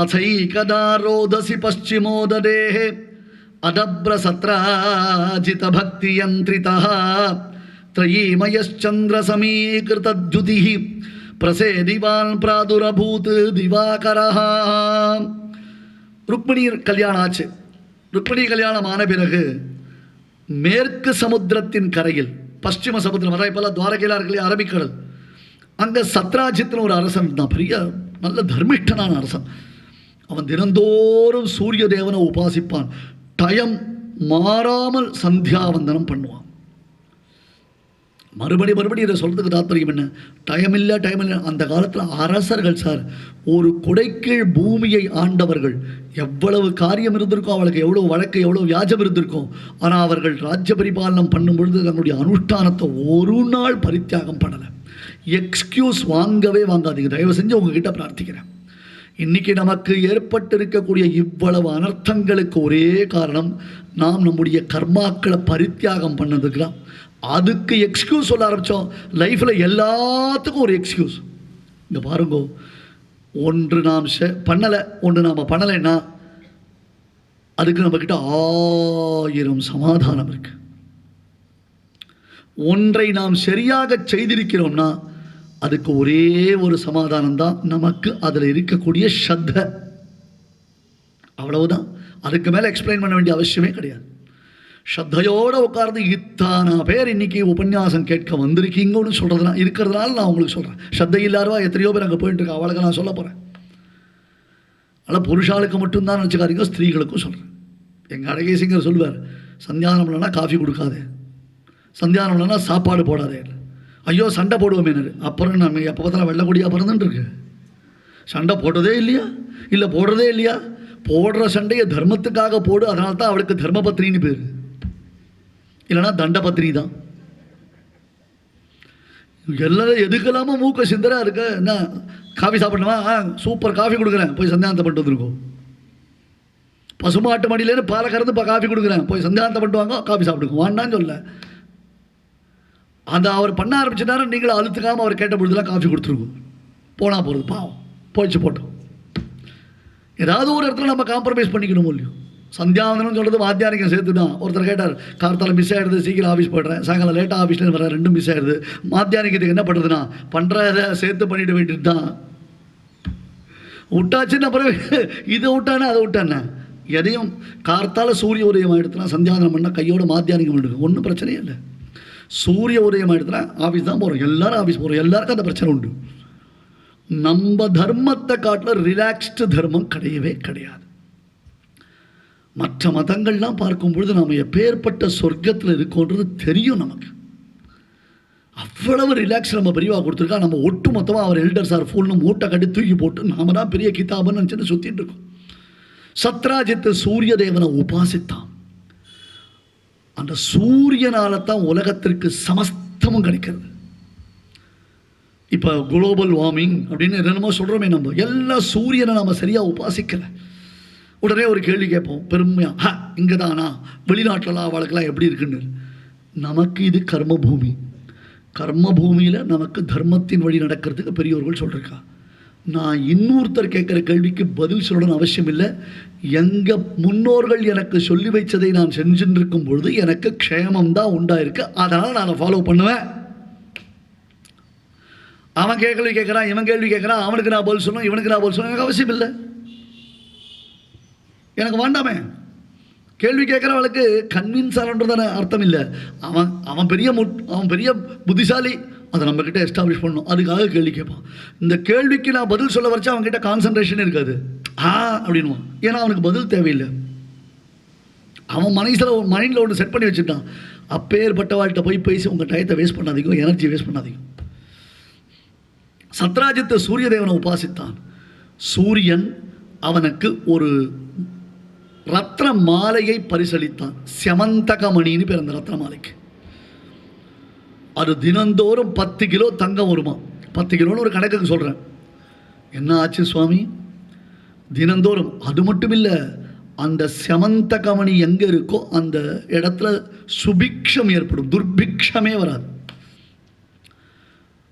अथैकदा रोदसी पश्चिमोददेः अदभ्रसत्राजितभक्तियन्त्रितः त्रयीमयश्चन्द्रसमीकृतद्युतिः प्रसेदिवान् प्रादुरभूत् दिवाकरः. ருக்மிணி கல்யாணம் ஆச்சு. ருக்மிணி கல்யாணம் ஆன பிறகு மேற்கு சமுத்திரத்தின் கரையில், பশ্চিம சமுத்திரம், அதான் இப்போல்லாம் துவாரகையில் இருக்கலையே அரபிக்கடல், அங்கே சத்ராஜித்னு ஒரு அரசன் தான், பெரிய நல்ல தர்மிஷ்டனான அரசன். அவன் தினந்தோறும் சூரிய தேவனை உபாசிப்பான். டயம் மாறாமல் சந்தியாவந்தனம் பண்ணுவான். மறுபடி இதை சொல்கிறதுக்கு தாத்பரியம் என்ன? டைம் இல்லை. அந்த காலத்தில் அரசர்கள் சார், ஒரு குடைக்கீழ் பூமியை ஆண்டவர்கள், எவ்வளவு காரியம் இருந்திருக்கும், அவளுக்கு எவ்வளோ வழக்கு, எவ்வளோ வியாஜம் இருந்திருக்கும். ஆனால் அவர்கள் ராஜ்ய பரிபாலனம் பண்ணும் பொழுது தன்னுடைய அனுஷ்டானத்தை ஒரு நாள் பரித்தியாகம் பண்ணலை. எக்ஸ்கியூஸ் வாங்கவே வாங்காதீங்க, தயவு செஞ்சு உங்ககிட்ட பிரார்த்திக்கிறேன். இன்றைக்கி நமக்கு ஏற்பட்டிருக்கக்கூடிய இவ்வளவு அனர்த்தங்களுக்கு ஒரே காரணம், நாம் நம்முடைய கர்மாக்களை பரித்தியாகம் பண்ணதுக்கு தான். அதுக்கு எக்ஸ்கியூஸ் சொல்ல ஆரம்பித்தோம். லைஃப்பில் எல்லாத்துக்கும் ஒரு எக்ஸ்கியூஸ். இங்கே பாருங்கோ, ஒன்று நாம் பண்ணலை, ஒன்று நாம் பண்ணலைன்னா அதுக்கு நம்மக்கிட்ட 1000 சமாதானம் இருக்கு. ஒன்றை நாம் சரியாக செய்திருக்கிறோம்னா அதுக்கு ஒரே ஒரு சமாதானம் தான், நமக்கு அதில் இருக்கக்கூடிய ஸ்ரத்த. அவ்வளவுதான். அதுக்கு மேலே எக்ஸ்பிளைன் பண்ண வேண்டிய அவசியமே கிடையாது. ஸ்ரத்தையோடு உட்கார்ந்து இத்தனை பேர் இன்றைக்கி உபன்யாசம் கேட்க வந்திருக்கீங்கன்னு சொல்கிறதுனா இருக்கிறதுனால நான் உங்களுக்கு சொல்கிறேன். ஸ்ரத்தை இல்லாதவா எத்தனையோ பேர் அங்கே போயிட்டு இருக்கா, அவளுக்கு நான் சொல்ல போகிறேன். அதனால் புருஷாளுக்கு மட்டும்தான் நினச்சிக்காதீங்க, ஸ்திரீகளுக்கும் சொல்கிறேன். எங்கள் அழகேசிங்கர் சொல்லுவார், சந்தியானம் இல்லைன்னா காஃபி கொடுக்காதே, சந்தியானம் இல்லைன்னா சாப்பாடு போடாதே. ஐயோ சண்டை போடுவோமேனாரு. அப்புறம் நம்ம எப்போ பார்த்தாலும் வெள்ளக்கூடியாக பிறந்துட்டுருக்கு. சண்டை போட்டதே இல்லையா? இல்லை போடுறதே இல்லையா? போடுற சண்டையை தர்மத்துக்காக போடு, அதனால தான் அவளுக்கு தர்மபத்ரின்னு பேர், இல்லைன்னா தண்டபத்ரி தான். எல்லாரும் எதுக்கெல்லாமோ மூக்க சிந்தரா இருக்க. என்ன காஃபி சாப்பிடணுமா? சூப்பர் காஃபி கொடுக்குறேன், போய் சந்தியானத்தை பண்ணிட்டு வந்துருக்கோம். பசுமாட்டு மடியிலேருந்து பாலை கறந்து காஃபி கொடுக்குறேன், போய் சந்தியானத்தை பண்ணிட்டு வாங்க, காஃபி சாப்பிடுங்க வாண்டான்னு சொல்ல. அந்த அவர் பண்ண ஆரம்பிச்சிட்டாரு, நீங்களும் அழுத்துக்காமல் அவர் கேட்ட பொழுதுலாம் காஃபி கொடுத்துருக்கோம். போனால் போகிறது, பாவம் போயிடுச்சு போட்டோம். ஏதாவது ஒரு இடத்துல நம்ம காம்ப்ரமைஸ் பண்ணிக்கணும் இல்லையோ? சந்தியாவந்தனம் சொல்கிறது வாத்தியானிக்கம் சேர்த்து தான். ஒருத்தர் கேட்டார், கார்த்தால மிஸ் ஆகிடுது, சீக்கிரம் ஆஃபீஸ் போய்ட்றேன், சாயங்காலம் லேட்டாக ஆஃபீஸ்லேருந்து வரேன், ரெண்டும் மிஸ் ஆகிடுது. மாத்தியானிக்கத்துக்கு என்ன பண்ணுறதுன்னா பண்ணுறதை சேர்த்து பண்ணிட்டு வேண்டியது தான். விட்டாச்சுன்னு அப்புறம் இதை விட்டானே அதை விட்டானே, எதையும் கார்த்தால சூரிய உதயம் ஆகிடுத்துனா சந்தியாவந்தனம் பண்ணால் கையோட மாத்தியானிக்கம் பண்ணிடுது, ஒன்றும் பிரச்சனையே இல்லை. சூரிய உதயம் ஆகிடுத்துனா ஆஃபீஸ் தான் போகிறோம், எல்லோரும் ஆஃபீஸ் போகிறோம், எல்லாருக்கும் அந்த பிரச்சனை உண்டு. நம்ம தர்மத்தை காட்டில் ரிலாக்ஸ்டு தர்மம் கிடையவே கிடையாது. மற்ற மதங்கள்லாம் பார்க்கும் பொழுது நாம் எப்பேற்பட்ட சொர்க்கத்தில் இருக்கோன்றது தெரியும் நமக்கு. அவ்வளவு ரிலாக்ஸ் நம்ம பெரியவா கொடுத்துருக்கா. நம்ம ஒட்டு மொத்தமாக அவர் எல்டர் சார் ஃபுல்னு மூட்டை கட்டி தூக்கி போட்டு நாம தான் பெரிய கிதாபன்னு நினச்சிட்டு சுற்றிட்டு இருக்கோம். சத்ராஜித்து சூரிய தேவனை உபாசித்தான். அந்த சூரியனால தான் உலகத்திற்கு சமஸ்தமும் கிடைக்கிறது. இப்போ குளோபல் வார்மிங் அப்படின்னு என்னென்னமோ சொல்கிறோமே, நம்ம எல்லா சூரியனை நம்ம சரியாக உபாசிக்கலை. உடனே ஒரு கேள்வி கேட்போம் பெருமையாக, இங்கே தானா, வெளிநாட்டிலலாம் அவளுக்கெல்லாம் எப்படி இருக்குன்னு. நமக்கு இது கர்மபூமி. கர்மபூமியில் நமக்கு தர்மத்தின் வழி நடக்கிறதுக்கு பெரியவர்கள் சொல்லியிருக்கா. நான் இன்னொருத்தர் கேட்குற கேள்விக்கு பதில் சொல்லணும்னு அவசியம் இல்லை. எங்கள் முன்னோர்கள் எனக்கு சொல்லி வைச்சதை நான் செஞ்சுட்டு இருக்கும் பொழுது எனக்கு க்ஷேமம்தான் உண்டாயிருக்கு, அதனால் நான் அதை ஃபாலோ பண்ணுவேன். அவன் கேள்வி கேட்குறான், இவன் கேள்வி கேட்குறான், அவனுக்கு நான் பதில் சொல்லணும், இவனுக்கு நான் பதில் சொல்லணும், எனக்கு அவசியம் இல்லை, எனக்கு வேண்டாமே. கேள்வி கேட்குறவளுக்கு கன்வின்ஸ் ஆகன்றதான அர்த்தம் இல்லை. அவன் பெரிய புத்திசாலி, அதை நம்மக்கிட்ட எஸ்டாப்ளிஷ் பண்ணணும், அதுக்காக கேள்வி கேட்பான். இந்த கேள்விக்கு நான் பதில் சொல்ல வரைச்சா அவன்கிட்ட கான்சன்ட்ரேஷன் இருக்காது. அப்படின்வான், ஏன்னா அவனுக்கு பதில் தேவையில்லை. அவன் மைண்டில் ஒன்று செட் பண்ணி வச்சுட்டான். அப்பேற்பட்டவாள்கிட்ட போய் பேசி உங்கள் டயத்தை வேஸ்ட் பண்ணாதீங்க, எனர்ஜி வேஸ்ட் பண்ணாதீங்க. சத்ராஜித்து சூரிய தேவனை உபாசித்தான். சூரியன் அவனுக்கு ஒரு ரத்ன மாலையை பரிசளித்தான். செமந்தகமணின்னு பேர் அந்த ரத்ன மாலைக்கு. அது தினந்தோறும் 10 கிலோ தங்கம் வருமா. 10 கிலோன்னு ஒரு கணக்குக்கு சொல்கிறேன். என்ன ஆச்சு சுவாமி? தினந்தோறும். அது மட்டும் இல்லை, அந்த செமந்தகமணி எங்கே இருக்கோ அந்த இடத்துல சுபிக்ஷம் ஏற்படும், துர்பிக்ஷமே வராது.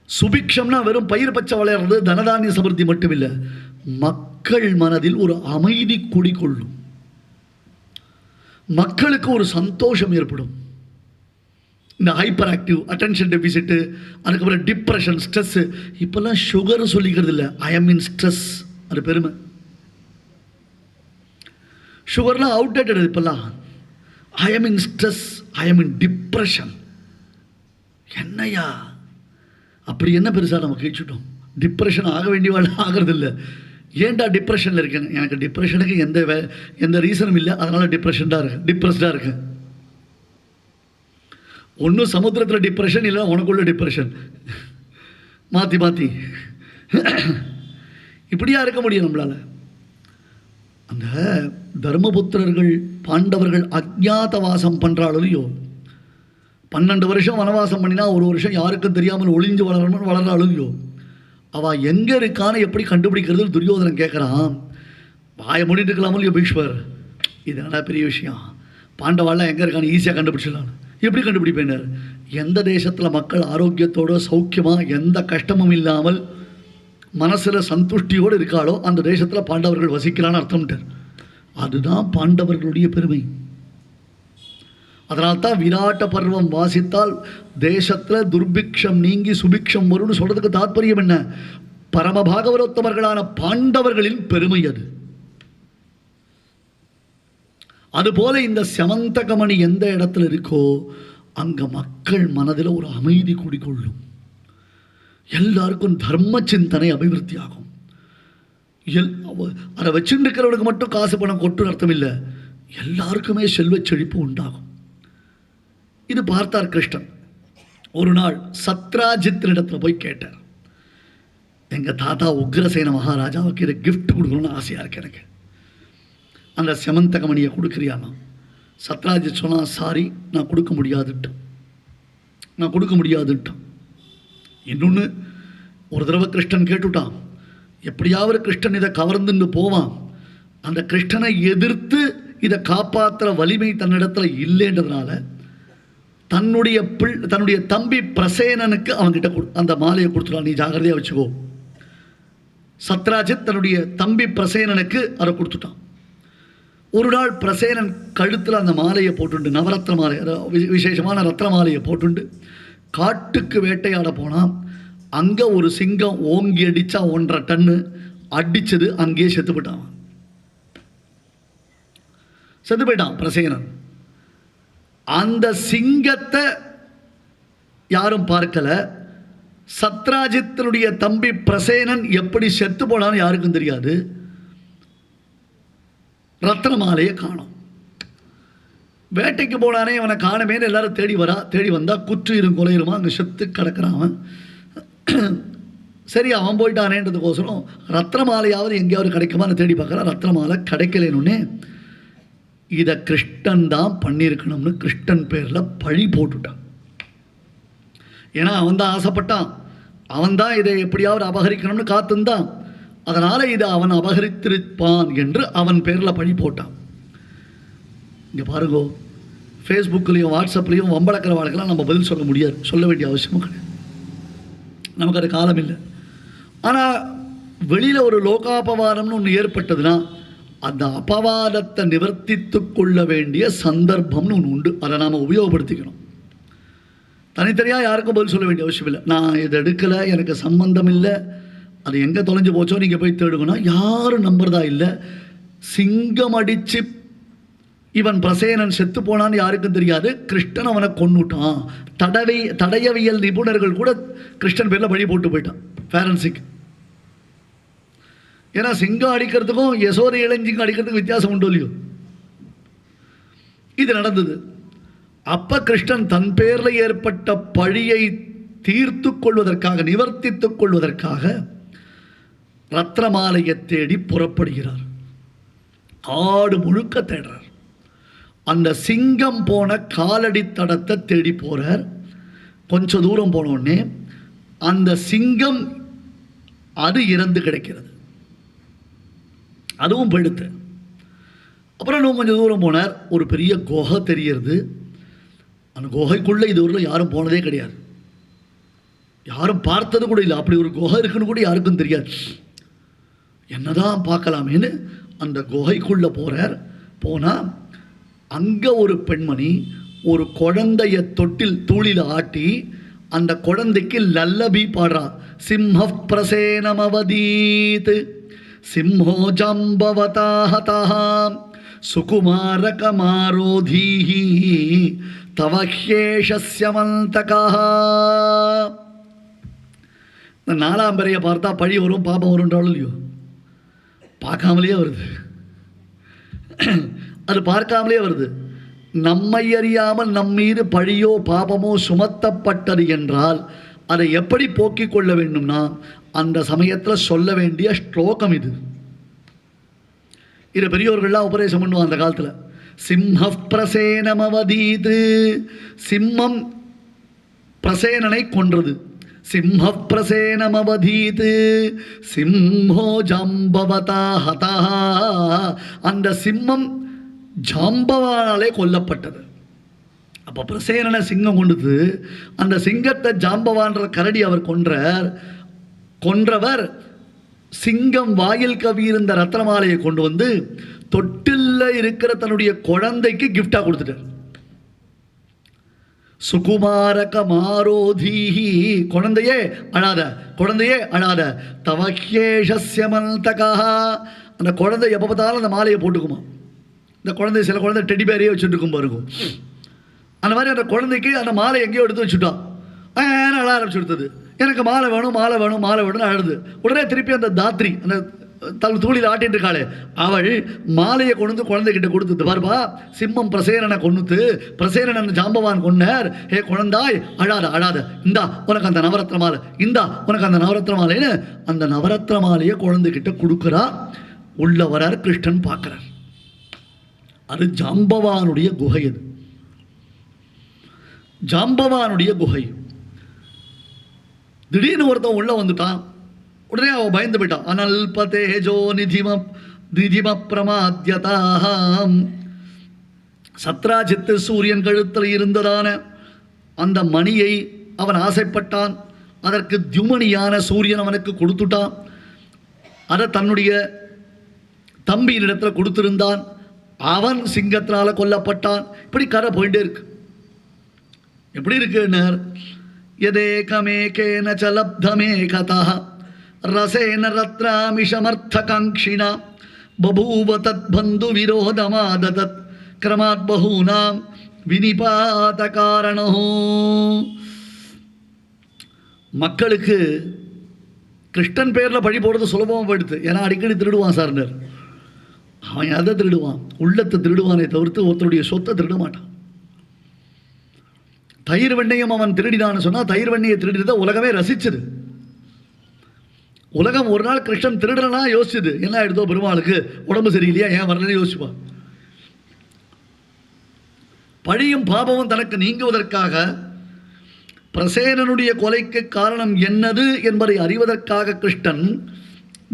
சுபிக்ஷம்னா வெறும் பயிர் பச்சை வளையிறது, தனதானிய சமிருத்தி மட்டும் இல்லை, மக்கள் மனதில் ஒரு அமைதி குடிகொள்ளும், மக்களுக்கு ஒரு சந்தோஷம் ஏற்படும். இந்த ஹைப்பர் ஆக்டிவ், அட்டென்ஷன் டெபிசிட்டு, அதுக்கப்புறம் டிப்ரெஷன், ஸ்ட்ரெஸ்ஸு, இப்போல்லாம் சுகர் சொல்லிக்கிறது இல்லை, ஐ எம் இன் ஸ்ட்ரெஸ், அது பெருமை. சுகர்லாம் அவுடேட்டட் இப்போல்லாம். I am in stress, I am in depression. என்னையா அப்படி என்ன பெருசாக நம்ம கேட்டுட்டோம்? டிப்ரெஷன் ஆக வேண்டியவாள் ஆகிறது இல்லை. ஏன்டா டிப்ரெஷனில் இருக்கேன்? எனக்கு டிப்ரெஷனுக்கு எந்த ரீசனும் இல்லை, அதனால் டிப்ரெஸ்டாக இருக்கேன். ஒன்றும் சமுத்திரத்தில் டிப்ரெஷன் இல்லை, உனக்குள்ள டிப்ரெஷன், மாற்றி மாற்றி இப்படியா இருக்க முடியும் நம்மளால்? அந்த தர்மபுத்திரர்கள் பாண்டவர்கள் அஜ்ஞாத வாசம் பண்ணுறாளையோ, 12 வருஷம் வனவாசம் பண்ணினா 1 வருஷம் யாருக்கும் தெரியாமல் ஒளிஞ்சு வளர்றாளையோ, அவள் எங்கே இருக்கான்னு எப்படி கண்டுபிடிக்கிறது துரியோதனன் கேட்குறான். வாயை மூடிட்டு இருக்கலாமோ பீஷ்மர், இது என்ன பெரிய விஷயம், பாண்டவாள்லாம் எங்கே இருக்கான்னு ஈஸியாக கண்டுபிடிச்சிடலாம். எப்படி கண்டுபிடிப்பேன்? எந்த தேசத்தில் மக்கள் ஆரோக்கியத்தோடு சௌக்கியமாக எந்த கஷ்டமும் இல்லாமல் மனசில் சந்துஷ்டியோடு இருக்காளோ அந்த தேசத்தில் பாண்டவர்கள் வசிக்கிறான்னு அர்த்தம்ட்டார். அதுதான் பாண்டவர்களுடைய பெருமை. அதனால்தான் விராட்ட பருவம் வாசித்தால் தேசத்தில் துர்பிக்ஷம் நீங்கி சுபிக்ஷம் வரும்னு சொல்றதுக்கு தாற்பயம் என்ன? பரம பாகவதோத்தமர்களான பாண்டவர்களின் பெருமை அது. அதுபோல இந்த சமந்தகமணி எந்த இடத்துல இருக்கோ அங்க மக்கள் மனதில் ஒரு அமைதி குடிகொள்ளும், எல்லாருக்கும் தர்ம சிந்தனை அபிவிருத்தி ஆகும். அதை வச்சுருக்கிறவனுக்கு மட்டும் காசு பணம் கொட்டு அர்த்தம் இல்லை, எல்லாருக்குமே செல்வ செழிப்பு உண்டாகும். இது பார்த்தார் கிருஷ்ணன். ஒரு நாள் சத்ராஜித்தினிடத்தில் போய் கேட்டார், எங்கள் தாத்தா உக்ரசேன மகாராஜாவுக்கு இதை கிஃப்ட் கொடுக்கணும்னு ஆசையாக இருக்கு எனக்கு, அந்த செமந்தகமணியை கொடுக்குறியானா? சத்ராஜித் சொன்னால், சாரி நான் கொடுக்க முடியாதுன்ட்டான். இன்னொன்று, ஒரு தடவை கிருஷ்ணன் கேட்டுட்டான், எப்படியாவது கிருஷ்ணன் இதை கவர்ந்துன்னு போவான், அந்த கிருஷ்ணனை எதிர்த்து இதை காப்பாற்றுற வலிமை தன்னிடத்தில் இல்லைன்றதுனால தன்னுடைய தம்பி பிரசேனனுக்கு அவன்கிட்ட அந்த மாலையை கொடுத்துட்டான், நீ ஜாகிரதையாக வச்சுக்கோ. சத்ராஜித் தன்னுடைய தம்பி பிரசேனனுக்கு அதை கொடுத்துட்டான். ஒரு நாள் பிரசேனன் கழுத்தில் அந்த மாலையை போட்டுண்டு, நவரத்ன மாலை, விசேஷமான ரத்ன மாலையை போட்டுண்டு காட்டுக்கு வேட்டையாட போனான். அங்கே ஒரு சிங்கம் ஓங்கி அடித்தா 1.5 டன்னு அடித்தது, அங்கேயே செத்து போயிட்டான் பிரசேனன். அந்த சிங்கத்தை யாரும் பார்க்கல. சத்ராஜித்தனுடைய தம்பி பிரசேனன் எப்படி செத்து போனான்னு யாருக்கும் தெரியாது. ரத்ன மாலையை காணோம். வேட்டைக்கு போனானே அவனை காணமேன்னு எல்லாரும் தேடி வந்தா குற்று கொலையிருமா அங்கே செத்து கிடக்கிறான் அவன். சரி, அவன் போயிட்டானேன்றதுக்கோசரம் ரத்ன மாலையாவது எங்கேயாவது கிடைக்குமான்னு தேடி பார்க்குறான். ரத்ன மாலை கிடைக்கலன்னு இதை கிருஷ்ணன் தான் பண்ணியிருக்கணும்னு கிருஷ்ணன் பேரில் பழி போட்டுட்டான். ஏன்னா அவன் தான் ஆசைப்பட்டான், அவன் தான் இதை எப்படியாவது அபகரிக்கணும்னு காத்திருந்தான். அதனால் இதை அவன் அபகரித்திருப்பான் என்று அவன் பேரில் பழி போட்டான். இங்கே பாருங்கோ, ஃபேஸ்புக்லேயும் வாட்ஸ்அப்லேயும் வம்பளக்கிற வாழ்க்கெல்லாம் நம்ம பதில் சொல்ல முடியாது, சொல்ல வேண்டிய அவசியமும் கிடையாது, நமக்கு அது காலம் இல்லை. ஆனால் வெளியில் ஒரு லோகாபவாதம்னு ஒன்று ஏற்பட்டதுன்னா அந்த அபவாதத்தை நிவர்த்தித்து கொள்ள வேண்டிய சந்தர்ப்பம்னு ஒன்று உண்டு. அதை நாம் உபயோகப்படுத்திக்கணும். தனித்தனியாக யாருக்கும் பதில் சொல்ல வேண்டிய அவசியம் இல்லை. நான் இதை எடுக்கலை, எனக்கு சம்பந்தம் இல்லை, அது எங்கே தொலைஞ்சு போச்சோ நீங்கள் போய் தேடுங்கன்னா யாரும் நம்புறதா இல்லை. சிங்கம் அடித்து இவன் பிரசேனன் செத்து போனான்னு யாருக்கும் தெரியாது. கிருஷ்ணன் அவனை கொன்னுட்டான். தடயவியல் நிபுணர்கள் கூட கிருஷ்ணன் பேரில் பழி போட்டு போயிட்டான், ஃபேரன்சிக். ஏன்னா சிங்கம் அடிக்கிறதுக்கும் யசோதை இளஞ்சிங்கம் அடிக்கிறதுக்கும் வித்தியாசம் உண்டு இல்லையோ? இது நடந்தது. அப்ப கிருஷ்ணன் தன் பேரில் ஏற்பட்ட பழியை தீர்த்து கொள்வதற்காக, நிவர்த்தித்துக் கொள்வதற்காக ரத்னமாலையை தேடி புறப்படுகிறார். ஆடு முழுக்க தேடுறார். அந்த சிங்கம் போன காலடி தடத்தை தேடி போறார். கொஞ்சம் தூரம் போனோடனே அந்த சிங்கம் அது இறந்து கிடைக்கிறது, அதுவும் போயிடுத்து. அப்புறம் இன்னும் கொஞ்சம் தூரம் போனார். ஒரு பெரிய குகை தெரிகிறது. அந்த குகைக்குள்ளே இதுவரையில் யாரும் போனதே கிடையாது, யாரும் பார்த்தது கூட இல்லை. அப்படி ஒரு குகை இருக்குன்னு கூட யாருக்கும் தெரியாது. என்னதான் பார்க்கலாமேன்னு அந்த குகைக்குள்ளே போகிறார். போனால் அங்கே ஒரு பெண்மணி ஒரு குழந்தைய தொட்டில் தூளில் ஆட்டி அந்த குழந்தைக்கு லல்லபி பாடுறா. சிம்ஹ பிரசேனமவதீத் சிம்ஹோ ஜாம்பவதாஹதா சுகுமாரகமாரோதீஹி தவஹ்யேஷஸ்யமந்தகா. இந்த 4ஆம் பிறையை பார்த்தா பழி வரும் பாபம் வரும்ன்றாலும் இல்லையோ, பார்க்காமலேயே வருது. அது பார்க்காமலே வருது. நம்மை அறியாமல் நம்மீது பழியோ பாபமோ சுமத்தப்பட்டது என்றால் அதை எப்படி போக்கிக் கொள்ள வேண்டும்னா அந்த சமயத்தில் சொல்ல வேண்டிய ஸ்லோகம் இது. இது பெரியோர்கள்லாம் உபதேசம் பண்ணுவாங்க அந்த காலத்தில். சிம்ஹ பிரசேனமவதீது, சிம்மம் பிரசேனனை கொன்றது. சிம்ஹ பிரசேனமவதீது சிம்ஹோ ஜாம்பவதா ஹதா, அந்த சிம்மம் ஜாம்பவானாலே கொல்லப்பட்டது. அப்போ பிரசேனனை சிங்கம் கொண்டது. அந்த சிங்கத்தை ஜாம்பவான்ற கரடி அவர் கொன்றவர் சிங்கம் வாயில் கவியிருந்த ரத்னமாலையை கொண்டு வந்து தொட்டில்ல இருக்கிற தன்னுடைய குழந்தைக்கு கிஃப்டா கொடுத்துட்டார். சுகுமாரக மாரோதீஹி, குழந்தையே அழாத, குழந்தையே அழாத, தவஹ்யேஷஸ்யமந்தகா. அந்த குழந்தை எப்போ பார்த்தாலும் அந்த மாலையை போட்டுக்குமா. இந்த குழந்தை சில குழந்தை டெடி பேரையே வச்சுட்டு இருக்கும் பாருங்க. அந்த மாதிரி அந்த குழந்தைக்கு அந்த மாலை எங்கேயோ எடுத்து வச்சுட்டான். அழ ஆரம்பிச்சுடுத்தது. எனக்கு மாலை வேணும் மாலை வேணும் மாலை வேணும்னு அழுது. உடனே திருப்பி அந்த தாத்ரி அந்த தூளில் ஆட்டிட்டு இருக்காளே அவள் மாலையை கொண்டு வந்து குழந்தைகிட்ட கொடுத்துட்டு, பாருப்பா சிம்மம் பிரசேனனை கொண்டுத்து, பிரசேனன் ஜாம்பவான் கொண்டார், ஹே குழந்தாய் அழாத அழாத, இந்தா உனக்கு அந்த நவரத்ன மாலை, இந்தா உனக்கு அந்த நவரத்ன மாலைன்னு அந்த நவரத்ன மாலையை குழந்தைகிட்ட கொடுக்குறா. உள்ள வரார் கிருஷ்ணன் பார்க்கிறார். அது ஜாம்பவானுடைய குகை. அது ஜாம்பவானுடைய குகை. திடீர்னு ஒருத்தன் உள்ள வந்துட்டான். உடனே அவன் பயந்து போயிட்டான். அனல்பதேஜோ நிதிம பிரமாத்யதாம். சத்ராஜித்து சூரியன் கழுத்தில் இருந்ததான அந்த மணியை அவன் ஆசைப்பட்டான். அதற்கு தியுமணியான சூரியன் அவனுக்கு கொடுத்துட்டான். அதை தன்னுடைய தம்பியினிடத்தில் கொடுத்திருந்தான். அவன் சிங்கத்தினால கொல்லப்பட்டான். இப்படி கதை போயிட்டே இருக்கு. எப்படி இருக்குன்னு யதேகமேகேன சலப்தமே கதா ரசேன ரத்ராமிஷமர்த்தகாங்க்ஷிணா பபூவ தத் பந்து விரோதமாததத் கிரமாத் பஹூனாம் வினிபாத காரணோ. மக்களுக்கு கிருஷ்ணன் பேரில் பழி போடுறது சுலபமாக போயிடுது. ஏன்னா அடிக்கடி திருடுவான் சார்னர். அவன் எதை திருடுவான்? உள்ளத்தை திருடுவானே தவிர்த்து ஒருத்தருடைய சொத்தை திருட மாட்டான். தயிர் வெண்ணையும் அவன் திருடினான்னு சொன்னால் தயிர் வெண்ணையை திருடினதை உலகமே ரசிச்சது. உலகம் ஒரு நாள் கிருஷ்ணன் திருடனா யோசிச்சுது. என்ன ஆயிடுதோ பெருமாளுக்கு உடம்பு சரியில்லையா, ஏன் வரலன்னு யோசிப்பான். பழியும் பாபமும் தனக்கு நீங்குவதற்காக பிரசேனனுடைய கொலைக்கு காரணம் என்னது என்பதை அறிவதற்காக கிருஷ்ணன்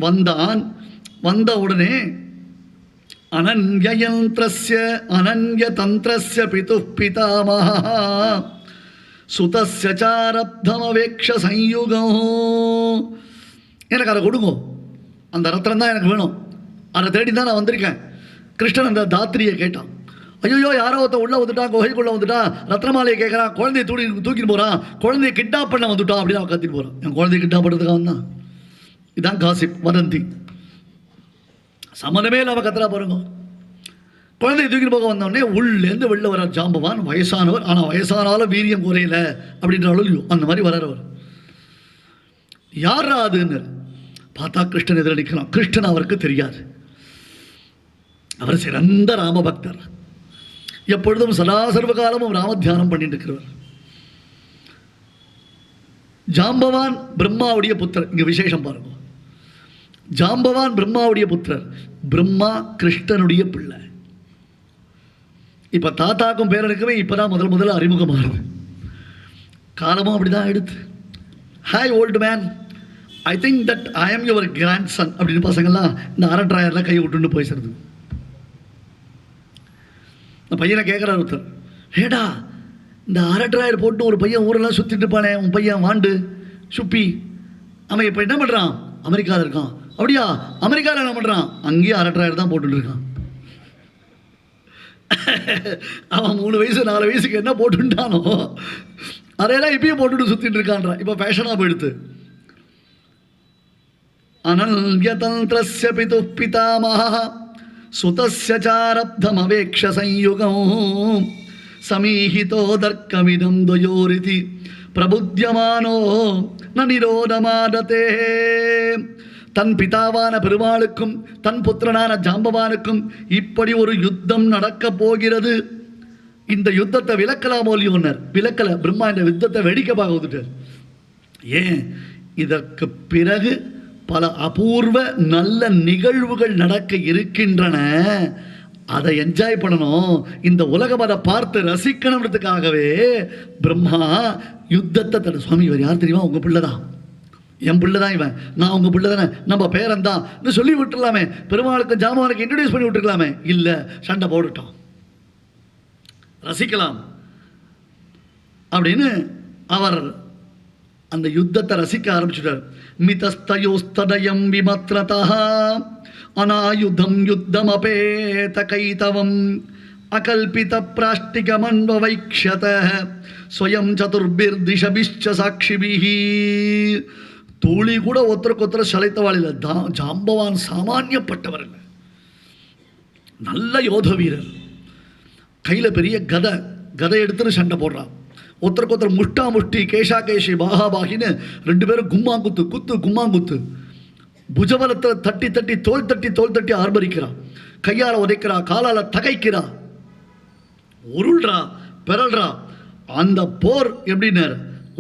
வந்தான். வந்த உடனே அனன்யயந்திரஸ்ய அனன்ய தந்திரஸ்ய பிது பிதாமஹ சுதஸ்ய சாரப்தமவேக்ஷ சம்யுகம். எனக்கு அதை கொடுங்க, அந்த ரத்னம் தான் எனக்கு வேணும், அதை தேடி தான் நான் வந்திருக்கேன். கிருஷ்ணன் அந்த தாத்திரியை கேட்டான். ஐயோ யாரோ ஒருத்தன் உள்ளே வந்துட்டான், குகைக்குள்ளே வந்துட்டான், ரத்னமாலையை கேட்குறான், குழந்தைய தூக்கிட்டு போகிறான், குழந்தைய கிட்னாப் பண்ண வந்துட்டான் அப்படின்னு அவன் கத்திட்டு போகிறான். என் குழந்தைய கிட்னாப் பண்ணுறதுக்காக வந்தான். இதுதான் காசிப் வதந்தி. சம்மந்தமே இல்லாமல் கத்துறா பாருங்க. குழந்தைய தூக்கிட்டு போக வந்தோடனே உள்ளேருந்து வெளில வர ஜாம்பவான். வயசானவர், ஆனால் வயசானாலும் வீரியம் குறையல அப்படின்றாலும் இல்லையோ அந்த மாதிரி வர்றவர். யாரா அதுன்னு பார்த்தா கிருஷ்ணன் எதிரடிக்கலாம். கிருஷ்ணன் அவருக்கு தெரியாது. அவர் சிறந்த ராமபக்தர். எப்பொழுதும் சதா சர்வகாலமும் ராம தியானம் பண்ணிட்டு இருக்கிறவர். ஜாம்பவான் பிரம்மாவுடைய புத்திரர். இங்க விசேஷம் பாருங்க. ஜாம்பவான் பிரம்மாவுடைய புத்திரர். பிரம்மா கிருஷ்ணனுடைய பிள்ளை. இப்ப தாத்தாக்கும் பேரனுக்குமே இப்பதான் முதல்ல அறிமுகமாகுது. காலமும் அப்படிதான் எடுத்து. Hi old man, I think that I am your grandson அப்படின்னு பசங்கள்லாம் இந்த அரட்ராயர்லாம் கை விட்டுன்னு போய் சேர்ந்து. இந்த பையனை கேட்குறாரு ஒருத்தர், ஏடா இந்த அரட்ராயர் போட்டு ஒரு பையன் ஊரெல்லாம் சுற்றிட்டு இருப்பானே, உன் பையன் வாண்டு சுப்பி, அவன் இப்போ என்ன பண்ணுறான்? அமெரிக்காவில் இருக்கான். அப்படியா? அமெரிக்காவில் என்ன பண்ணுறான்? அங்கேயும் அரட்டாயிரம் தான் போட்டுருக்கான். அவன் 3 வயசு 4 வயசுக்கு என்ன போட்டுட்டானோ அதையெல்லாம் இப்பயும் போட்டுட்டு சுற்றிட்டு இருக்கான்றான். இப்போ ஃபேஷனாக போயிடுது. அனன்யதந்திரஸ்ய பிதுः பிதாமஹः சுதஸ்ய சாரப்தமவேக்ஷ சம்யுகம் சமீஹிதோ தர்க்கமிதம் துவயோரிதி பிரபுத்தியமானோ ந நிரோதமாததே. தன் பிதாவான பெருமாளுக்கும் தன் புத்திரனான ஜாம்பவானுக்கும் இப்படி ஒரு யுத்தம் நடக்கப் போகிறது. இந்த யுத்தத்தை விலக்கலாமோ இல்லையோன்னர்? விலக்கல. பிரம்மா இந்த யுத்தத்தை வெடிக்க பார்த்துட்டார். ஏன்? இதற்கு பிறகு பல அபூர்வ நல்ல நிகழ்வுகள் நடக்க இருக்கின்றன. அதை என்ஜாய் பண்ணணும், இந்த உலகம் அதை பார்த்து ரசிக்கணுன்றதுக்காகவே பிரம்மா யுத்தத்தை தட. சுவாமி, இவர் யார் தெரியுமா? உங்கள் பிள்ளை தான், என் பிள்ளை தான் இவன், நான் உங்கள் பிள்ளை தானே, நம்ம பேரன் தான் சொல்லி விட்டுருலாமே, பெருமாளுக்கு ஜாமவானுக்கு இன்ட்ரடியூஸ் பண்ணி விட்டுருக்கலாமே. இல்லை, சண்டை போட்டுட்டோம், ரசிக்கலாம் அப்படின்னு அவர் அந்த யுத்தத்தை ரசிக்க ஆரம்பிச்சுட்டார். மிதஸ்தயோஸ்தடயம் விமத்ரதா அநாயுதம் யுத்தமபேத கைதவம் அகல்பித பிராஷ்டிகமன்வவைக்ஷத ஸ்வயம் சதுர்பிர்திஷபிஷ்ச சாட்சிபிஹி. தூளி கூட ஒருத்தருக்கு சளைத்தவாள் இல்லை. ஜாம்பவான் சாமானியப்பட்டவர் இல்லை, நல்ல யோத வீரர். கையில் பெரிய கதை எடுத்துன்னு சண்டை போடுறான். ஒருத்தருக்கு முஷ்டா முஷ்டி, கேஷா கேஷி, பாகா பாகின்னு 2 பேரும் கும்மாங்குத்து. புஜபலத்தில் தட்டி தட்டி தோல் தட்டி ஆர்ப்பரிக்கிறான். கையால் உதைக்கிறா, காலால் தகைக்கிறா, உருள்றா, பெறல்றா. அந்த போர் எப்படின்னார்?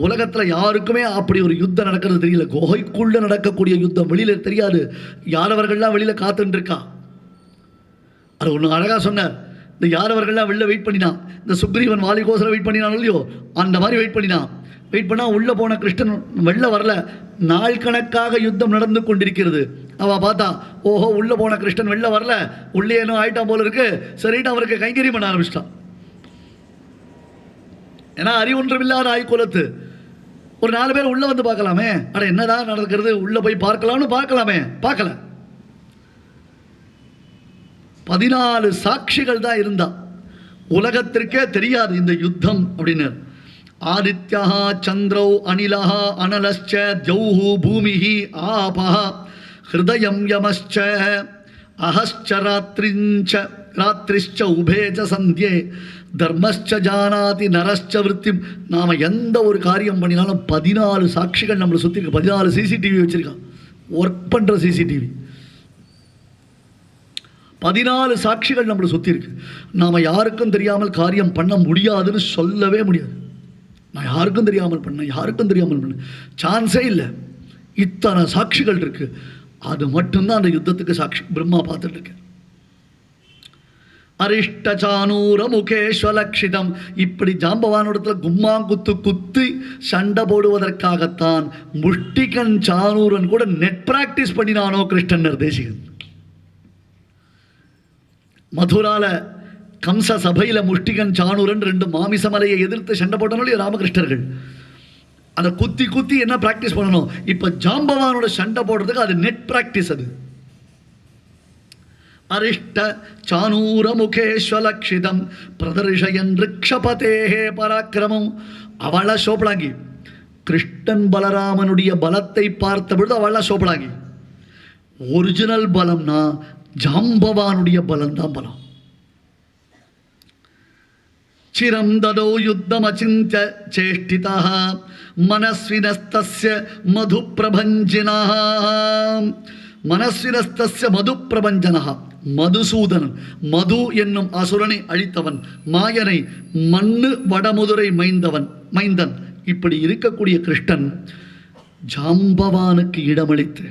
உலகத்தில் யாருக்குமே அப்படி ஒரு யுத்தம் நடக்கிறது தெரியல. குகைக்குள்ள நடக்கக்கூடிய யுத்தம் வெளியில தெரியாது. யாரவர்கள்லாம் வெளியில காத்துட்டு இருக்கா. அது ஒன்று அழகா சொன்னார். இந்த யாரவர்கள்லாம் வெளில வெயிட் பண்ணினான். இந்த சுக்ரீவன் வாலிகோசரம் வெயிட் பண்ணினான் இல்லையோ, அந்த மாதிரி வெயிட் பண்ணா உள்ளே போன கிருஷ்ணன் வெளில வரல. நாள் கணக்காக யுத்தம் நடந்து கொண்டிருக்கிறது. அவன் பார்த்தா, ஓஹோ, உள்ளே போன கிருஷ்ணன் வெளில வரல, உள்ளே ஏனோ ஆயிட்டான் போல இருக்கு. சரிட்டு அவருக்கு கைங்கரியம் பண்ண ஆரம்பிச்சிட்டான். ஏன்னா அறிவொன்றுமில்லாத ஆய்குலத்து ஒரு 4 பேர் உள்ளே வந்து பார்க்கலாமே, அட என்னதான் நடக்கிறது, உள்ளே போய் பார்க்கலாம்னு பார்க்கலாமே, பார்க்கல. 14 சாட்சிகள் தான் இருந்தா. உலகத்திற்கே தெரியாது இந்த யுத்தம் அப்படின்னு. ஆதித்யா சந்திரௌ அனிலஹ அனலஸ்ச தியௌஹு பூமிஹி ஆபஹ ஹிருதயம் யமஸ்ச அஹஸ்ச ராத்ரிஷ்ச உபேஜ சந்தியே தர்மஸ்ச ஜானாதி நரஸ்ச விருத்திம். நாம் எந்த ஒரு காரியம் பண்ணினாலும் 14 சாட்சிகள் நம்மளை சுற்றி இருக்கு. 14 சிசிடிவி வச்சுருக்கான், ஒர்க் பண்ணுற சிசிடிவி. 14 சாட்சிகள் நம்மளை சுற்றி இருக்கு. நாம் யாருக்கும் தெரியாமல் காரியம் பண்ண முடியாதுன்னு சொல்லவே முடியாது. நான் யாருக்கும் தெரியாமல் பண்ண சான்ஸே இல்லை. இத்தனை சாட்சிகள் இருக்கு. அது மட்டும்தான் அந்த யுத்தத்துக்கு சாட்சி. பிரம்மா பார்த்துட்டு இருக்கு. அரிஷ்டசானூர முகேஸ்வலக்ஷிதம். இப்படி ஜாம்பவானிடத்துல கும்மாங்குத்து குத்தி சண்டை போடுவதற்காகத்தான் முஷ்டிகன் சானூரன் கூட நெட் பிராக்டிஸ் பண்ணினானோ கிருஷ்ணன் நிர்தேசிகன். மதுரால கம்ச சபையில் முஷ்டிகன் சானூரன் 2 மாமிசமலையை எதிர்த்து சண்டை போட்டனாலே ராமகிருஷ்ணர்கள் அதை குத்தி என்ன பிராக்டிஸ் பண்ணணும். இப்போ ஜாம்பவானோட சண்டை போடுறதுக்கு அது நெட் பிராக்டிஸ். அது அரிஷ்ட சானூர முகேஸ்வலக்ஷிதம் பிரதர்ஷயன் ரிக்ஷபதேஹே பராக்கிரமம். அவள சோப்பலாங்கி கிருஷ்ணன் பலராமனுடைய பலத்தை பார்த்த பொழுது அவள சோப்பலாங்கி. ஒரிஜினல் பலம்னா ஜாம்பவானுடைய பலம் தான் பலம். சிரம் ததோ யுத்தம் அச்சிந்த்ய சேஷ்டிதः மனஸ்வினஸ்தஸ்ய மதுப்பிரபஞ்சனः. மனஸ்வினஸ்தஸ்ய மதுப்பிரபஞ்சனः. மதுசூதனன், மது என்னும் அசுரனை அழித்தவன், மாயனை, மண்ணு வடமுதுரை மைந்தன். இப்படி இருக்கக்கூடிய கிருஷ்ணன் ஜாம்பவானுக்கு இடமளித்து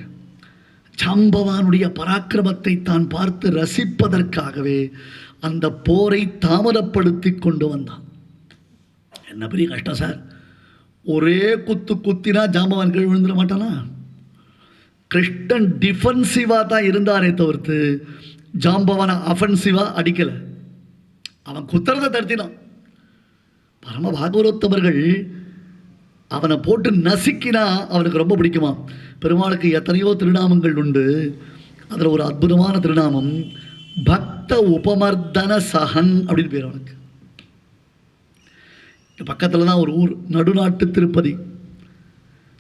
ஜாம்பவானுடைய பராக்கிரமத்தை தான் பார்த்து ரசிப்பதற்காகவே அந்த போரை தாமதப்படுத்தி கொண்டு வந்தான். என்ன பெரிய கஷ்டம் சார். ஒரே குத்தினா ஜாம்பவான் கீழ் விழுந்துட மாட்டானா? கிருஷ்ணன் டிஃபென்சிவாக தான் இருந்தானே தவிர்த்து ஜாம்பவானை அஃபென்சிவாக அடிக்கலை. அவன் குத்துறதை தடுத்தினான். பரம பாகவரோத்தவர்கள் அவனை போட்டு நசுக்கினா அவனுக்கு ரொம்ப பிடிக்குமா. பெருமாளுக்கு எத்தனையோ திருநாமங்கள் உண்டு. அதில் ஒரு அற்புதமான திருநாமம் பக்த உபமர்தன சகன் அப்படின்னு பேர் அவனுக்கு. பக்கத்தில் தான் ஒரு ஊர், நடுநாட்டு திருப்பதி,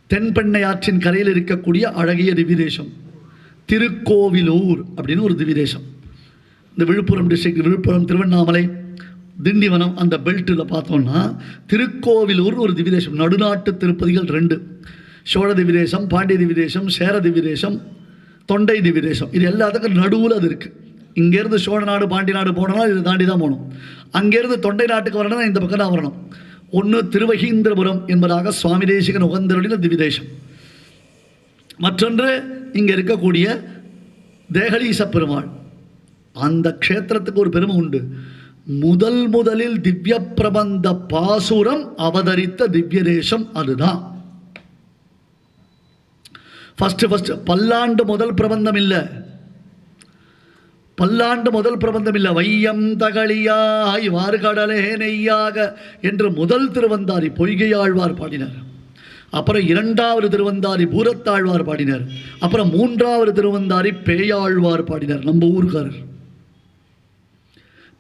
தென்பெண்ணை ஆற்றின் கரையில் இருக்கக்கூடிய அழகிய திவ்யதேசம் திருக்கோவிலூர் அப்படின்னு ஒரு திவ்யதேசம். இந்த விழுப்புரம் டிஸ்ட்ரிக்ட், விழுப்புரம், திருவண்ணாமலை, திண்டிவனம் அந்த பெல்ட்டில் பார்த்தோம்னா திருக்கோவிலூர் ஒரு திவ்யதேசம். நடுநாட்டு திருப்பதிகள் 2, சோழ திவ்யதேசம், பாண்டிய திவ்யதேசம், சேர திவ்யதேசம், தொண்டை திவ்யதேசம். இது எல்லாத்துக்கும் நடுவில் அது இருக்குது. இங்கேருந்து சோழ நாடு, பாண்டிய நாடு போனோம்னா இதை தாண்டி தான் போகணும். அங்கேருந்து தொண்டை நாட்டுக்கு வரணும்னா இந்த பக்கம் தான் வரணும். ஒன்று திருவகீந்திரபுரம் என்பதாக சுவாமி தேசிகன் உகந்தருளின திவ்யதேசம், மற்றொன்று இங்கே இருக்கக்கூடிய தேகலீச பெருமாள். அந்த க்ஷேத்திரத்துக்கு ஒரு பெருமை உண்டு. முதலில் திவ்ய பிரபந்த பாசுரம் அவதரித்த திவ்ய தேசம் அதுதான். ஃபர்ஸ்ட் பல்லாண்டு முதல் பிரபந்தம் இல்லை, பல்லாண்டு முதல் பிரபந்தம் இல்லை. வையம் தகழியாய் வார்கடலே நெய்யாக என்று முதல் திருவந்தாரி பொய்கையாழ்வார் பாடினார். அப்புறம் 2வது திருவந்தாரி பூரத்தாழ்வார் பாடினார். அப்புறம் 3வது திருவந்தாரி பேயாழ்வார் பாடினார். நம்ம ஊர்காரர்.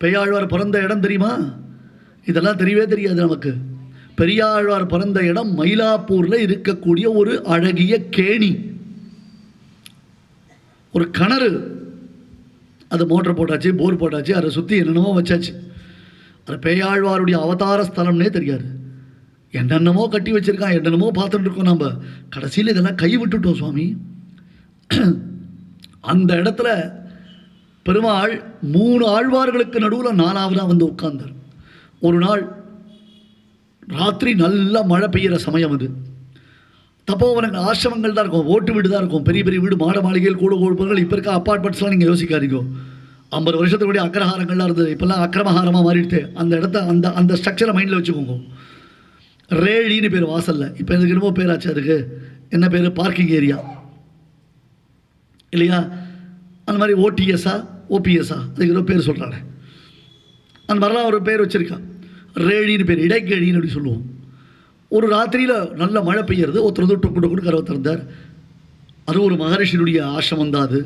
பேயாழ்வார் பிறந்த இடம் தெரியுமா? இதெல்லாம் தெரியவே தெரியாது நமக்கு. பெரியாழ்வார் பிறந்த இடம் மயிலாப்பூரில் இருக்கக்கூடிய ஒரு அழகிய கேணி, ஒரு கிணறு. அது மோட்டர் போட்டாச்சு, போர் போட்டாச்சு, அதை சுற்றி என்னென்னமோ வச்சாச்சு. அது பேயாழ்வாருடைய அவதார ஸ்தலம்னே தெரியாது. என்னென்னமோ கட்டி வச்சிருக்கான், என்னென்னமோ பார்த்துட்டு இருக்கோம். நம்ம கடைசியில் இதெல்லாம் கை விட்டுட்டோம் சுவாமி. அந்த இடத்துல பெருமாள் 3 ஆழ்வார்களுக்கு நடுவில் 4வதாக வந்து உட்கார்ந்தார். ஒரு நாள் ராத்திரி நல்லா மழை பெய்கிற சமயம் அது. தப்போவனங்க ஆசிரமங்கள் தான் இருக்கும், ஓட்டு வீடு தான் இருக்கும், பெரிய பெரிய வீடு, மாட மாளிகைகள், கூட கொடுப்பவர்கள். இப்போ இருக்க அப்பார்ட்மெண்ட்ஸ்லாம் நீங்கள் யோசிக்காதீங்க. 50 வருஷத்துக்குடைய அக்ரஹாரங்கள்லாம் இருந்தது, இப்போல்லாம் அக்கிரமஹாரமாக மாறிடுது. அந்த இடத்த அந்த ஸ்ட்ரக்சரை மைண்டில் வச்சுக்கோங்க. ரேழின்னு பேர் வாசல்ல. இப்போ எனக்கு என்னமோ பேராச்சு, அதுக்கு என்ன பேர், பார்க்கிங் ஏரியா இல்லையா? அந்த மாதிரி ஓடிஎஸ்ஸா ஓபிஎஸ்ஸா அதுக்கு ஏதோ பேர் சொல்கிறாங்க. அந்த மாதிரிலாம் ஒரு பேர் வச்சுருக்கான், ரேழின்னு பேர், இடைக்கேழின்னு அப்படி சொல்லுவோம். ஒரு ராத்திரியில் நல்ல மழை பெய்யறது. ஒருத்தர் வந்து டொக்கு டொக்குன்னு கதவை திறந்தார். அது ஒரு மகரிஷியுடைய ஆசிரமம் தான் அது.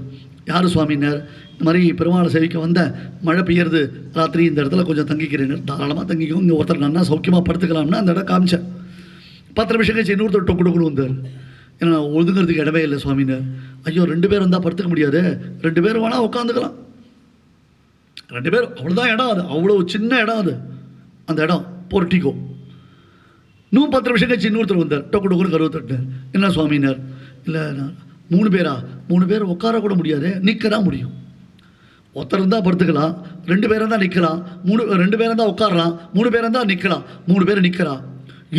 யார் சுவாமினார், இந்த மாதிரி பெருமாளை சேவிக்க வந்த, மழை பெய்யறது ராத்திரி, இந்த இடத்துல கொஞ்சம் தங்கிக்கிறேன்னு. தாராளமாக தங்கிக்கும், இங்கே ஒருத்தர் நன்னா சௌக்கியமாக படுத்துக்கலாம்னா அந்த இடம் காமிச்சேன். 10 நிமிஷம் கழிச்சு இன்னொருத்தர் டொக்கு டொக்குன்னு வந்தார். ஏன்னா ஒதுங்கிறதுக்கு இடமே இல்லை சுவாமினார். ஐயோ 2 பேர் வந்தால் படுத்துக்க முடியாது, 2 பேர் வேணால் உட்காந்துக்கலாம். 2 பேர் அவ்வளோதான் இடம், அது அவ்வளோ சின்ன இடம் அது. அந்த இடம் போர்ட்டிகோ. இன்னும் 10 நிமிஷம் கழிச்சு இன்னொருத்தர் வந்தார், டொக்கு டொக்குன்னு கருவை தட்டினார். என்ன சுவாமினார், இல்லை 3 பேரா, 3 பேர் உட்கார கூட முடியாது, நிற்க தான் முடியும். ஒருத்தர் இருந்தால் படுத்துக்கலாம், 2 பேர் இருந்தால் நிற்கலாம், 2 பேர் இருந்தால் உட்காரலாம், 3 பேர் இருந்தால் நிற்கலாம், 3 பேர் நிற்கலாம்.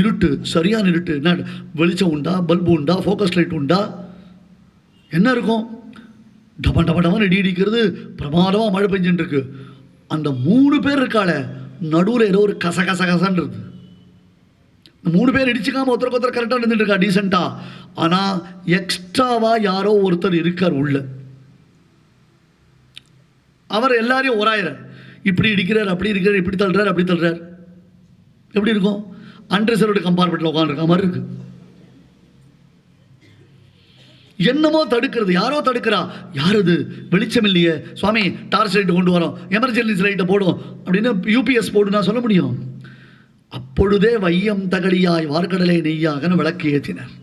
இருட்டு, சரியான இருட்டு. என்ன வெளிச்சம் உண்டா, பல்பு உண்டா, ஃபோக்கஸ் லைட் உண்டா, என்ன இருக்கும்? டப டப டபன்னு இடி இடிக்கிறது, பிரமாதமாக மழை பெஞ்சுட்டு இருக்கு. அந்த 3 பேர் இருக்காள நடுவில் ஏதோ ஒரு கசன்றது. 3 பேர் இடிச்சுக்காம ஒருத்தருக்கு ஒருத்தர் கரெக்டாக இருந்துட்டு இருக்கா, டீசெண்டா. ஆனால் எக்ஸ்ட்ராவாக யாரோ ஒருத்தர் இருக்கார் உள்ள. அவர் எல்லாரையும் ஒராயிறார். இப்படி இடிக்கிறார், அப்படி இருக்கிறார், இப்படி தள்ளுறார், அப்படி தள்ளுறார். எப்படி இருக்கும்? அன்ரிசர்வ்டு கம்பார்ட்மெண்ட்டில் உட்காந்துருக்க மாதிரி இருக்கு. என்னமோ தடுக்கிறது, யாரோ தடுக்கிறா. யார் அது? வெளிச்சம் இல்லையே சுவாமி, டார்ச் லைட்டு கொண்டு வரோம், எமர்ஜென்சி லைட்டை போடும் அப்படின்னு யூபிஎஸ் போடு நான் சொல்ல முடியும். அப்பொழுதே வையம் தகழியாய் வார்கடலே நெய்யாகன்னு விளக்கு ஏற்றினார்.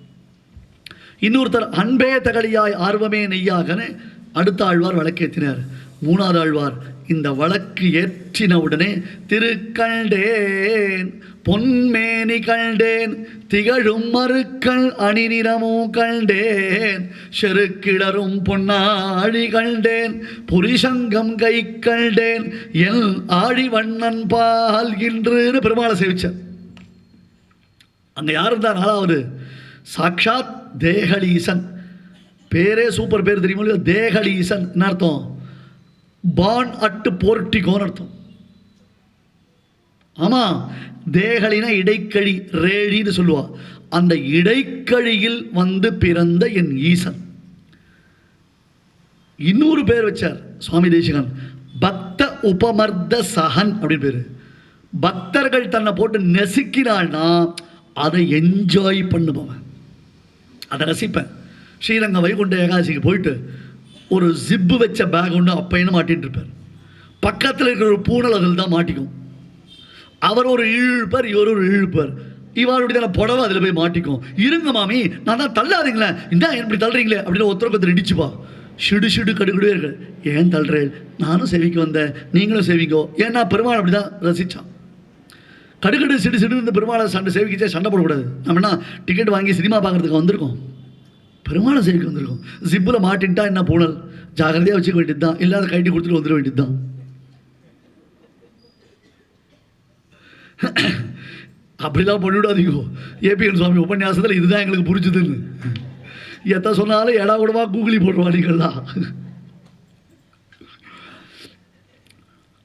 இன்னொருத்தர் அன்பே தகழியாய் ஆர்வமே நெய்யாகன்னு அடுத்த ஆழ்வார் விளக்கு ஏற்றினார். 3வது ஆழ்வார் இந்த வழக்கு ஏற்றின உடனே திருக்கண்டேன் பொன்மேனி கண்டேன், திகழும் மறுக்கள் அணிநிறமும் கண்டேன், செருக்கிடரும் பொன்னாழி கண்டேன், புரிசங்கம் கை கண்டேன், என் ஆழி வண்ணன் பால்கின்றுன்னு பெருமாளை சேவிச்சார். அங்க யார் இருந்தா? 4வது சாக்ஷாத் தேகலீசன். பேரே சூப்பர் பேர் தெரியுமா இல்லையா? தேகலீசன் என்ன அர்த்தம்? பான் அட்டு போர்ட்டிகோன்னு அர்த்தம். ஆமா, தேகலினா இடைக்கழி, ரேழின்னு சொல்லுவா. அந்த இடைக்கழியில் வந்து பிறந்த என் ஈசன். இன்னொரு பேர் வச்சார் சுவாமி தேசிகன், பக்த உபமர்த சகன் அப்படின்னு பேரு. பக்தர்கள் தன்னை போட்டு நெசுக்கினாள்னா அதை என்ஜாய் பண்ணுபவன், அதை ரசிப்பேன். ஸ்ரீரங்க வைகுண்ட ஏகாதசிக்கு போயிட்டு ஒரு ஜிப்பு வச்ச பேக் ஒன்று அப்பைன்னு மாட்டிகிட்டு இருப்பார். பக்கத்தில் இருக்கிற ஒரு பூனல் அதில் தான் மாட்டிக்கும். அவர் ஒரு இழுப்பார், இவர் ஒரு இழுப்பார். இவருடைய தானே புடவை அதில் போய் மாட்டிக்கும். இருங்க மாமி, நான் தான் தள்ளாதீங்களே, இந்த எப்படி தள்ளுறீங்களே அப்படின்னு ஒருத்தருக்கு ஒருத்தர் இடிச்சுப்பா. ஷிடு ஷிடு கடுக்கடுவேர்கள். ஏன் தள்ளுறேன், நானும் சேவிக்க வந்தேன், நீங்களும் சேவிக்கோ. ஏன்னா பெருமாள் அப்படி தான் ரசித்தான். கடுக்கடு சிடு சிடு இந்த பெருமாளை சேவிக்கிச்சே சண்டை போடக்கூடாது. நம்ம என்ன டிக்கெட் வாங்கி சினிமா பார்க்குறதுக்கு வந்திருக்கோம், பெருமாளை சேவிக்க வந்திருக்கோம். ஜிப்பில் மாட்டின்ட்டா என்ன பூனல், ஜாகிரதையாக வச்சுக்க வேண்டியது தான், இல்லாத கைட்டி கொடுத்துட்டு வந்துட வேண்டியது தான். அப்படிலாம் பண்ணிவிடாதீங்க. ஏபிஎன் சுவாமி உபன்யாசத்தில் இதுதான் எங்களுக்கு புரிஞ்சுதுன்னு எத்த சொன்னாலும் எடா கூடவா கூகுளி போடுவானீங்களா.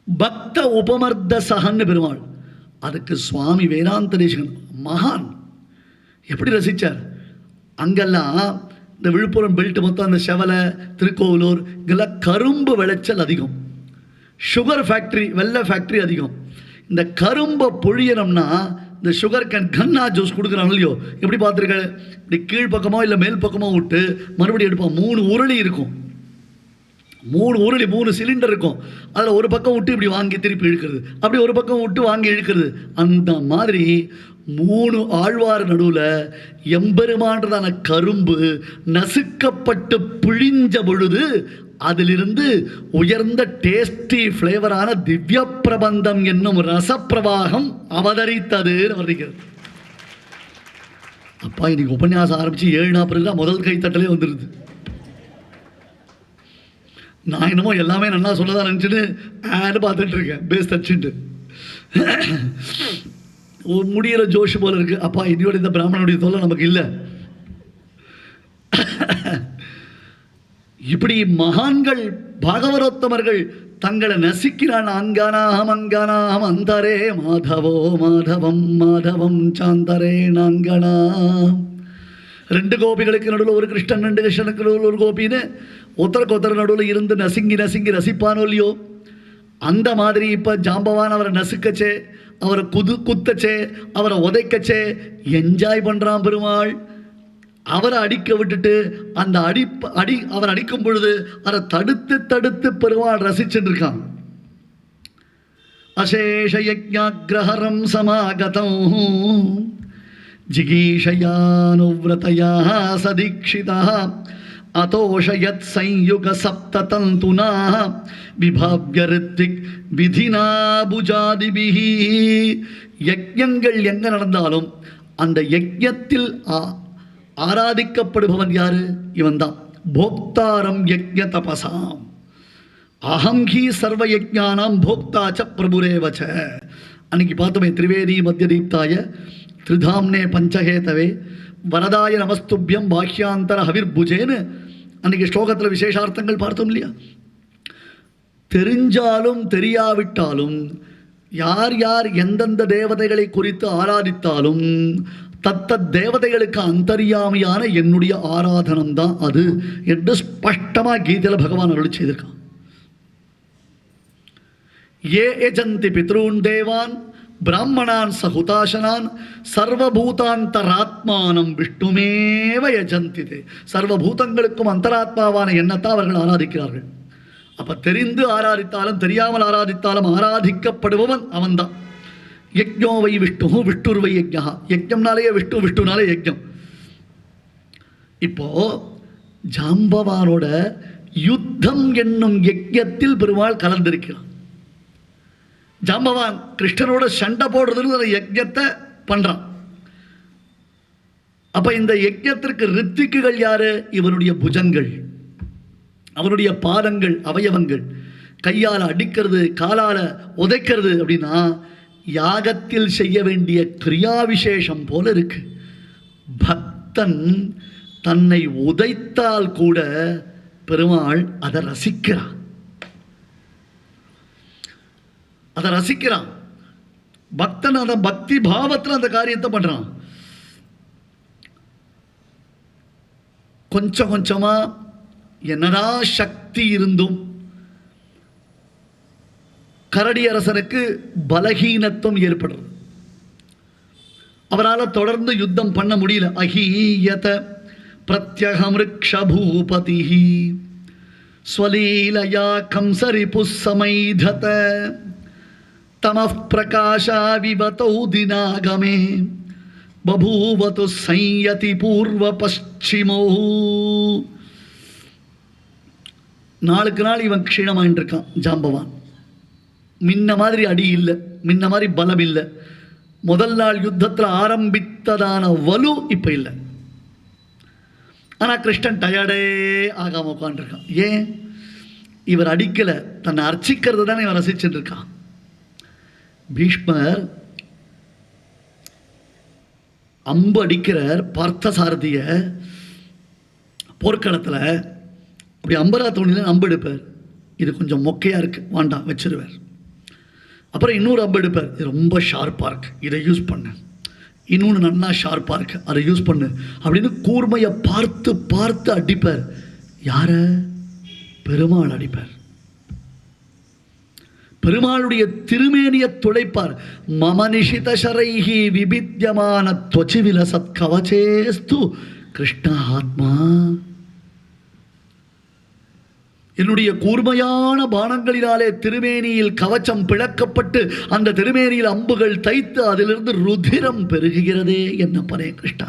பக்த உபமர்த்த சகன்னு பெருமாள், அதுக்கு சுவாமி வேதாந்த தேசிகன் மகான் எப்படி ரசித்தார். அங்கெல்லாம் இந்த விழுப்புரம் பெல்ட் மொத்தம் அந்த செவலை திருக்கோவிலூர் இங்கெல்லாம் கரும்பு விளைச்சல் அதிகம், சுகர் ஃபேக்ட்ரி வெள்ளை ஃபேக்ட்ரி அதிகம். இந்த கரும்பை பொழியணும்னா இந்த சுகர் கேன் கன்னா ஜூஸ் கொடுக்குறாங்க இல்லையோ, எப்படி பார்த்துருக்க, இப்படி கீழ்ப்பக்கமோ இல்லை மேல் பக்கமோ விட்டு மறுபடியும் எடுப்பான். 3 உருளி இருக்கும், 3 உருளி 3 சிலிண்டர் இருக்கும். அதில் ஒரு பக்கம் விட்டு இப்படி வாங்கி திருப்பி இழுக்கிறது, அப்படி ஒரு பக்கம் விட்டு வாங்கி இழுக்கிறது. அந்த மாதிரி 3 ஆழ்வார் நடுவில் எம்பெருமான்றதான கரும்பு நசுக்கப்பட்டு பிழிஞ்ச பொழுது அதிலிருந்து உயர்ந்த டேஸ்டி ஃப்ளேவரான திவ்ய பிரபந்தம் என்னும் ரசப்பிரவாகம் அவதரித்தது வருகிறது. அப்பா இன்னைக்கு உபன்யாசம் ஆரம்பிச்சு 7:40 முதல் கைத்தட்டலே வந்துடுது. நான் என்னமோ எல்லாமே நல்லா சொல்லதான் நினச்சிட்டு பார்த்துட்டு இருக்கேன், பேஸ் தச்சுட்டு முடிகிற ஜோஷ் போல இருக்கு. அப்பா இன்னையோட இந்த பிராமணனுடைய தொல்லை நமக்கு இல்லை. இப்படி மகான்கள் பாகவரோத்தமர்கள் தங்களை நசிக்கிறான். அங்கானாம் அங்கானாம் அந்தரே மாதவோ மாதவம் மாதவம் சாந்தரே நாங்கனாம். 2 கோபிகளுக்கு நடுவில் ஒரு கிருஷ்ணன், 2 கிருஷ்ணனுக்கு நடுவில் ஒரு கோபின்னு ஒருத்தருக்கு ஒருத்தர் நடுவில் இருந்து நசுங்கி நசுங்கி ரசிப்பானோ இல்லையோ, அந்த மாதிரி இப்போ ஜாம்பவான் அவரை நசுக்கச்சே, அவரை குத்தச்சே, அவரை உதைக்கச்சே என்ஜாய் பண்ணுறான் பெருமாள். அவரை அடிக்க விட்டுட்டு அந்த அவர் அடிக்கும் பொழுது அதை தடுத்து தடுத்து பெருமாள் ரசிச்சுட்டு இருக்கான். அசேஷ யஜ்ஞாக்ரஹரம் சமாகதம் ஜிகீஷயானுவ்ரதயா சதீக்ஷிதா அதோஷயத் சம்யுக சப்ததந்துனா விபாவ்ய ரித்விக் விதினா புஜாதிபிஹி. யஜ்ஞங்கள் எங்க நடந்தாலும் அந்த யஜ்ஞத்தில் ஆராதிக்கப்படுபவன் யாரு? இவன் தான் போக்தாரம் யஜ்ஞ தபசாம். அகம் ஹி சர்வ யஜ்ஞானாம் போக்தாச்ச பிரபுரேவச்ச. அன்னைக்கு பார்த்தோமே, திரிவேதி மத்திய தீப்தாய திரிதாம்னே பஞ்சஹேதவே வரதாய நமஸ்துபியம் பாஹ்யாந்தர ஹவிர்புஜேன்னு அன்னைக்கு ஸ்லோகத்தில் விசேஷார்த்தங்கள் பார்த்தோம் இல்லையா. தெரிஞ்சாலும் தெரியாவிட்டாலும் யார் யார் எந்தெந்த தேவதைகளை குறித்து ஆராதித்தாலும் தத்தத் தேவதைகளுக்கு அந்தரியாமையான என்னுடைய ஆராதனம் தான் அது என்று ஸ்பஷ்டமாக கீதையில் பகவான் அருளி செய்திருக்கான். ஏ யஜந்தி பித்ரூன் தேவான் பிராமணான் சகுதாசனான் சர்வபூதாந்தராத்மானம் விஷ்ணுமேவ யஜந்திதே. சர்வபூதங்களுக்கும் அந்தராத்மாவான எண்ணத்தை அவர்கள் ஆராதிக்கிறார்கள். அப்போ தெரிந்து ஆராதித்தாலும் தெரியாமல் ஆராதித்தாலும் ஆராதிக்கப்படுபவன் அவன்தான். யஜ்ஞோ வை விஷ்ணு விஷ்ணுர்வை யஜ்ஞா. யஜ்ஞம்னாலேயே விஷ்ணு, விஷ்ணுனாலே யஜ்ஞம். இப்போ ஜாம்பவானோட யுத்தம் என்னும் யஜ்ஞத்தில் பெருமாள் கலந்திருக்கிறான். ஜாம்பவான் கிருஷ்ணனோட சண்டை போடுறதுன்னு யஜ்ஞத்தை பண்றான். அப்ப இந்த யஜ்ஞத்திற்கு ரித்திக்குகள் யாரு? இவனுடைய புஜங்கள், அவனுடைய பாதங்கள், அவயவங்கள். கையால் அடிக்கிறது, காலால் உதைக்கிறது அப்படின்னா யாகத்தில் செய்ய வேண்டிய கிரியா விசேஷம் போல இருக்கு. பக்தன் தன்னை உதைத்தால் கூட பெருமாள் அதை ரசிக்கிறான், அதை ரசிக்கிறான். பக்தன் அந்த பக்தி பாவத்தில் அந்த காரியத்தை பண்றான். கொஞ்சம் கொஞ்சமா என்னதான் சக்தி இருந்தும் கரடியரசனுக்கு பலகீனத்துவம் ஏற்படுறது. அவரால் தொடர்ந்து யுத்தம் பண்ண முடியல. அஹீயத பிரத்யஹமிருக்ஷபூபதி ஸ்வலீலயா கம்சரிபு சமைதத தமஃ பிரகாஷா விவதௌ தினாகமே பபூவது சையதி பூர்வ பশ্চিமோ. நாளுக்கு நாள் இவன் க்ஷீணமாயின்னு இருக்கான் ஜாம்பவான். முன்ன மாதிரி அடி இல்லை, முன்ன மாதிரி பலம் இல்லை. முதல் நாள் யுத்தத்தில் ஆரம்பித்ததான வலு இப்போ இல்லை. ஆனால் கிருஷ்ணன் டயர்டே ஆகாமல் உட்காந்துருக்கான். ஏன்? இவர் அடிக்கலை, தன்னை அர்ச்சிக்கிறது தானே இவன் ரசிச்சுட்டு இருக்கான். பீஷ்மர் அம்பு அடிக்கிறார் பார்த்த சாரதிய போர்க்களத்தில். அப்படி அம்பரா தோணியில் அம்பு எடுப்பார். இது கொஞ்சம் மொக்கையாக இருக்குது, வாண்டாம் வச்சிருவார். அப்புறம் இன்னொரு அம்பு எடுப்பார். இது ரொம்ப ஷார்ப்பாக இருக்குது, இதை யூஸ் பண்ணு. இன்னொன்று நல்லா ஷார்ப்பாக இருக்குது, அதை யூஸ் பண்ணு அப்படின்னு கூர்மையை பார்த்து பார்த்து அடிப்பார். யார? பெருமாள் அடிப்பார். பெருமாளுடைய திருமேனியை துளைப்பார். மம நிஷித ஷரைஹி விபித்யமான த்வச்சி விலசத் கவச்சேஸ்து கிருஷ்ண ஆத்மா. என்னுடைய கூர்மையான பானங்களினாலே திருமேனியில் கவச்சம் பிளக்கப்பட்டு அந்த திருமேனியில் அம்புகள் தைத்து அதிலிருந்து ருதிரம் பெருகுகிறதே என்னப்பனே கிருஷ்ணா.